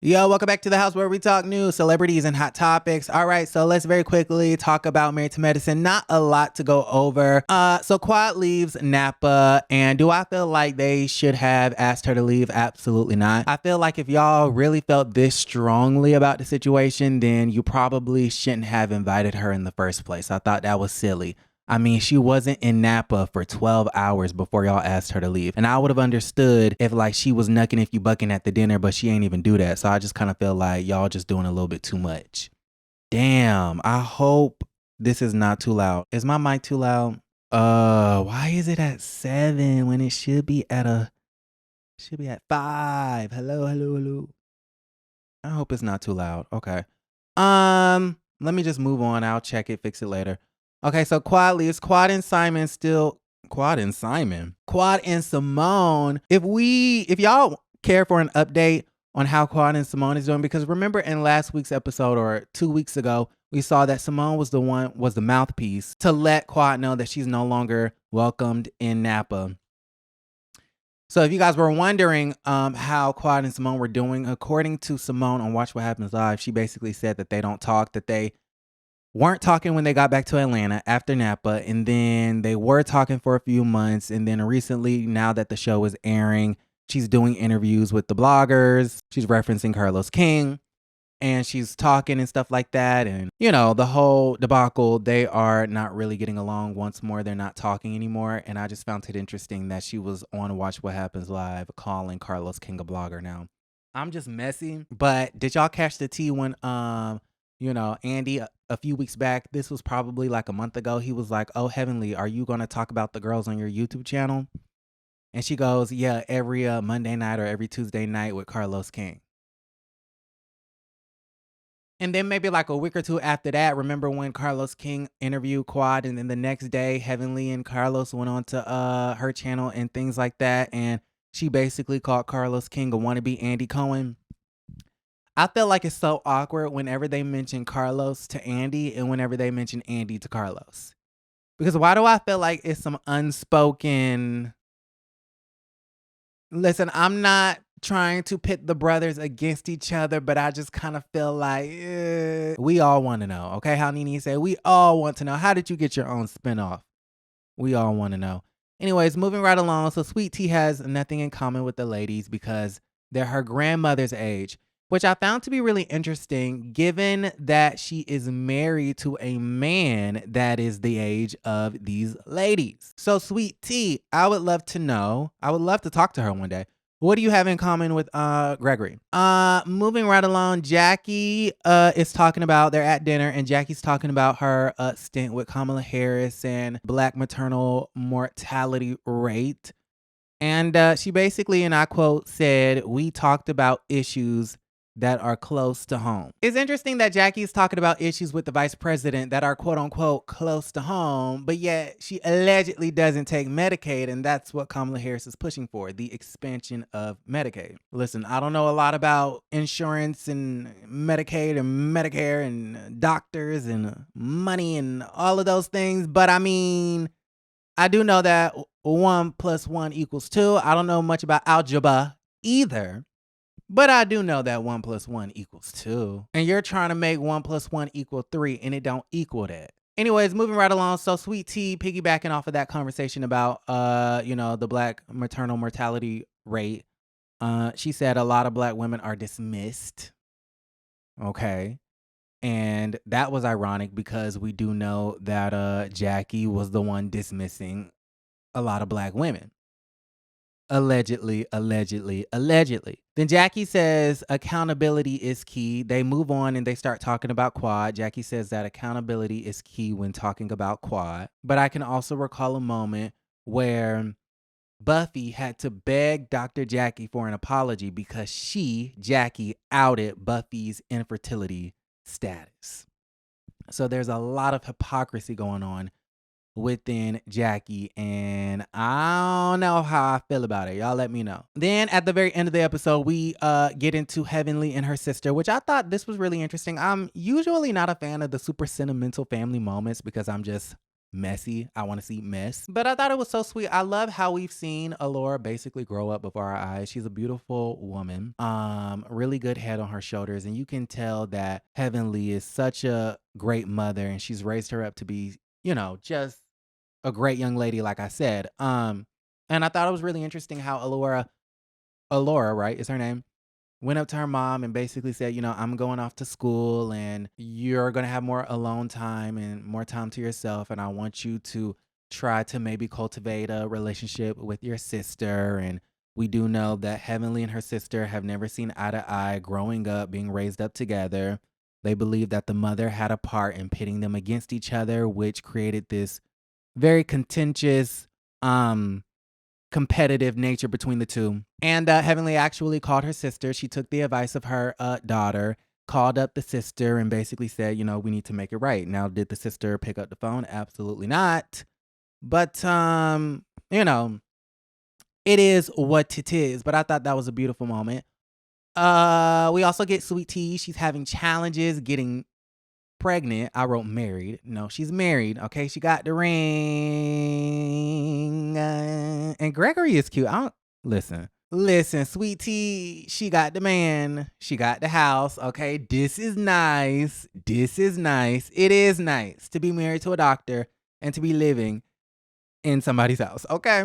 Yo, welcome back to the house where we talk news, celebrities, and hot topics. All right, so let's very quickly talk about Married to Medicine. Not a lot to go over. So Quad leaves Napa, and do I feel like they should have asked her to leave? Absolutely not. I feel like if y'all really felt this strongly about the situation, then you probably shouldn't have invited her in the first place. I thought that was silly. I mean, she wasn't in Napa for 12 hours before y'all asked her to leave. And I would have understood if like she was nucking if you bucking at the dinner, but she ain't even do that. So I just kind of feel like y'all just doing a little bit too much. Damn, I hope this is not too loud. Is my mic too loud? Why is it at 7 when it should be at 5? Hello, hello, hello. I hope it's not too loud. Okay. Let me just move on. I'll check it, fix it later. Okay, so Quad leaves. Quad and Simon. If y'all care for an update on how Quad and Simone is doing, because remember in last week's episode or 2 weeks ago, we saw that Simone was the mouthpiece to let Quad know that she's no longer welcomed in Napa. So if you guys were wondering how Quad and Simone were doing, according to Simone on Watch What Happens Live, she basically said that they don't talk, that they weren't talking when they got back to Atlanta after Napa, and then they were talking for a few months, and then recently, now that the show is airing, she's doing interviews with the bloggers. She's referencing Carlos King, and she's talking and stuff like that, and you know, the whole debacle, they are not really getting along once more. They're not talking anymore, and I just found it interesting that she was on Watch What Happens Live calling Carlos King a blogger. Now, I'm just messy, but did y'all catch the tea when Andy, a few weeks back, this was probably like a month ago, he was like, "Oh, Heavenly, are you going to talk about the girls on your YouTube channel?" And she goes, "Yeah, every Monday night or every Tuesday night with Carlos King." And then maybe like a week or two after that, remember when Carlos King interviewed Quad, and then the next day, Heavenly and Carlos went on to her channel and things like that, and she basically called Carlos King a wannabe Andy Cohen. I feel like it's so awkward whenever they mention Carlos to Andy and whenever they mention Andy to Carlos. Because why do I feel like it's some unspoken... Listen, I'm not trying to pit the brothers against each other, but I just kind of feel like we all want to know. Okay, how Nene said, we all want to know. How did you get your own spinoff? We all want to know. Anyways, moving right along. So Sweet Tea has nothing in common with the ladies because they're her grandmother's age, which I found to be really interesting given that she is married to a man that is the age of these ladies. So Sweet Tea, I would love to talk to her one day. What do you have in common with Gregory? Moving right along, Jackie is talking about, they're at dinner, and Jackie's talking about her stint with Kamala Harris and Black maternal mortality rate. And she basically, and I quote, said, "We talked about issues that are close to home." It's interesting that Jackie's talking about issues with the vice president that are quote unquote close to home, but yet she allegedly doesn't take Medicaid, and that's what Kamala Harris is pushing for, the expansion of Medicaid. Listen, I don't know a lot about insurance and Medicaid and Medicare and doctors and money and all of those things, but I mean, I do know that 1 + 1 = 2. I don't know much about algebra either, but I do know that 1 + 1 = 2. And you're trying to make 1 + 1 = 3, and it don't equal that. Anyways, moving right along. So Sweet Tea, piggybacking off of that conversation about, the Black maternal mortality rate, she said a lot of Black women are dismissed. Okay. And that was ironic because we do know that Jackie was the one dismissing a lot of Black women. Allegedly. Then Jackie says accountability is key. They move on and they start talking about Quad. Jackie says that accountability is key when talking about Quad. But I can also recall a moment where Buffy had to beg Dr. Jackie for an apology because Jackie, outed Buffy's infertility status. So there's a lot of hypocrisy going on within Jackie, and I don't know how I feel about it. Y'all let me know. Then at the very end of the episode, we get into Heavenly and her sister, which I thought this was really interesting. I'm usually not a fan of the super sentimental family moments because I'm just messy. I want to see mess. But I thought it was so sweet. I love how we've seen Alora basically grow up before our eyes. She's a beautiful woman. Really good head on her shoulders. And you can tell that Heavenly is such a great mother and she's raised her up to be, just a great young lady, like I said. And I thought it was really interesting how Alora, right, is her name, went up to her mom and basically said, I'm going off to school and you're going to have more alone time and more time to yourself. And I want you to try to maybe cultivate a relationship with your sister. And we do know that Heavenly and her sister have never seen eye to eye growing up, being raised up together. They believe that the mother had a part in pitting them against each other, which created this very contentious, competitive nature between the two. And Heavenly actually called her sister. She took the advice of her daughter, called up the sister and basically said, we need to make it right. Now, did the sister pick up the phone? Absolutely not. But, it is what it is. But I thought that was a beautiful moment. We also get Sweet Tea. She's having challenges getting pregnant. I wrote married. No, she's married. Okay, she got the ring. And Gregory is cute. I don't listen. Sweet Tea, she got the man. She got the house. Okay, this is nice. This is nice. It is nice to be married to a doctor and to be living in somebody's house. Okay.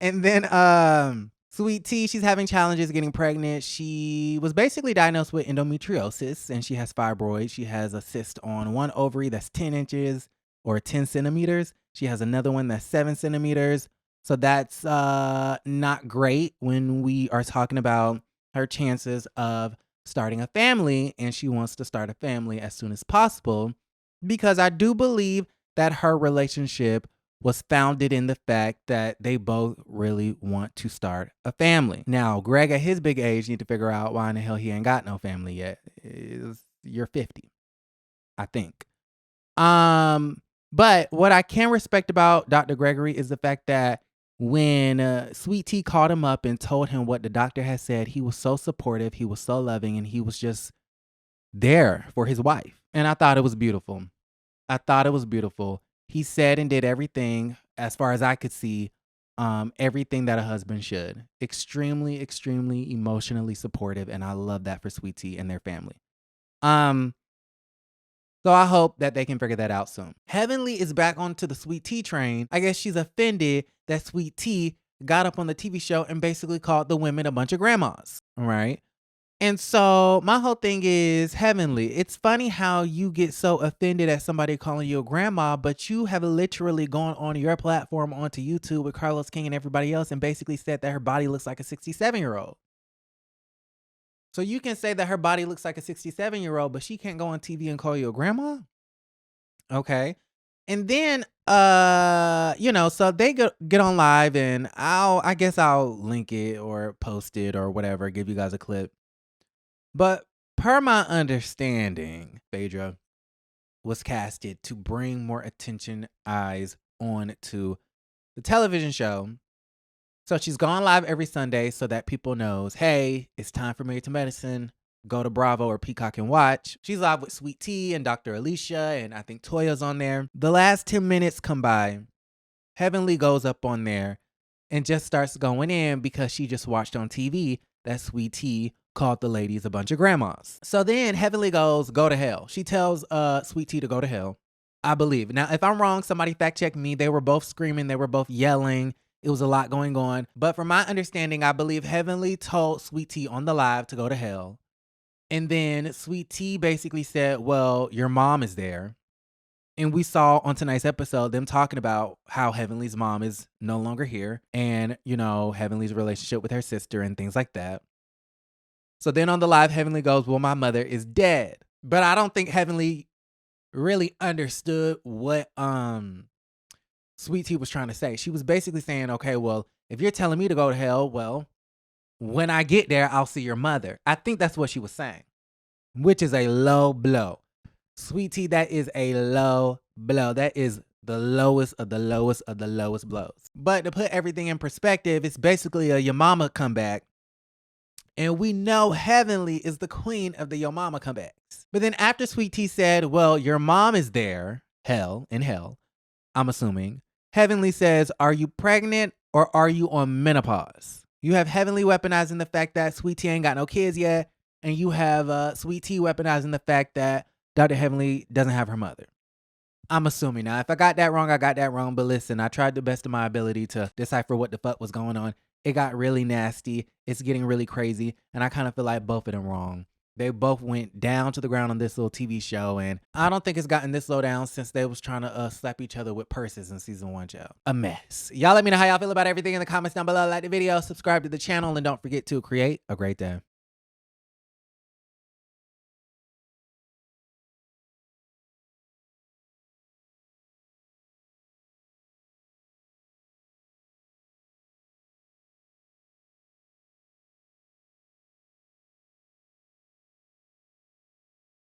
And then Sweet Tea, she's having challenges getting pregnant. She was basically diagnosed with endometriosis and she has fibroids. She has a cyst on one ovary that's 10 inches or 10 centimeters. She has another one that's 7 centimeters. So that's not great when we are talking about her chances of starting a family, and she wants to start a family as soon as possible because I do believe that her relationship was founded in the fact that they both really want to start a family. Now, Greg at his big age need to figure out why in the hell he ain't got no family yet. You're 50, I think. But what I can respect about Dr. Gregory is the fact that when Sweet Tea called him up and told him what the doctor had said, he was so supportive, he was so loving, and he was just there for his wife. And I thought it was beautiful. He said and did everything, as far as I could see, everything that a husband should. Extremely, extremely emotionally supportive, and I love that for Sweet Tea and their family. So I hope that they can figure that out soon. Heavenly is back onto the Sweet Tea train. I guess she's offended that Sweet Tea got up on the TV show and basically called the women a bunch of grandmas, all right? And so my whole thing is, Heavenly, it's funny how you get so offended at somebody calling you a grandma, but you have literally gone on your platform onto YouTube with Carlos King and everybody else and basically said that her body looks like a 67-year-old. So you can say that her body looks like a 67-year-old, but she can't go on TV and call you a grandma? Okay. And then, so they get on live and I guess I'll link it or post it or whatever, give you guys a clip. But per my understanding, Phaedra was casted to bring more eyes on to the television show. So she's gone live every Sunday so that people knows, hey, it's time for Married to Medicine. Go to Bravo or Peacock and watch. She's live with Sweet Tea and Dr. Alicia, and I think Toya's on there. The last 10 minutes come by. Heavenly goes up on there and just starts going in because she just watched on TV that Sweet Tea called the ladies a bunch of grandmas. So then Heavenly goes, go to hell. She tells Sweet Tea to go to hell, I believe. Now, if I'm wrong, somebody fact check me. They were both screaming. They were both yelling. It was a lot going on. But from my understanding, I believe Heavenly told Sweet Tea on the live to go to hell. And then Sweet Tea basically said, well, your mom is there. And we saw on tonight's episode them talking about how Heavenly's mom is no longer here. And, Heavenly's relationship with her sister and things like that. So then on the live, Heavenly goes, well, my mother is dead. But I don't think Heavenly really understood what Sweet Tea was trying to say. She was basically saying, okay, well, if you're telling me to go to hell, well, when I get there, I'll see your mother. I think that's what she was saying, which is a low blow. Sweet Tea, that is a low blow. That is the lowest of the lowest of the lowest blows. But to put everything in perspective, it's basically a Your Mama comeback. And we know Heavenly is the queen of the Your Mama comebacks. But then after Sweet Tea said, well, your mom is there, in hell, I'm assuming. Heavenly says, are you pregnant or are you on menopause? You have Heavenly weaponizing the fact that Sweet Tea ain't got no kids yet, and you have Sweet Tea weaponizing the fact that Dr. Heavenly doesn't have her mother. I'm assuming. Now, if I got that wrong, I got that wrong. But listen, I tried the best of my ability to decipher what the fuck was going on. It got really nasty. It's getting really crazy. And I kind of feel like both of them wrong. They both went down to the ground on this little TV show. And I don't think it's gotten this low down since they was trying to slap each other with purses in season 1, y'all. A mess. Y'all let me know how y'all feel about everything in the comments down below. Like the video, subscribe to the channel, and don't forget to create a great day.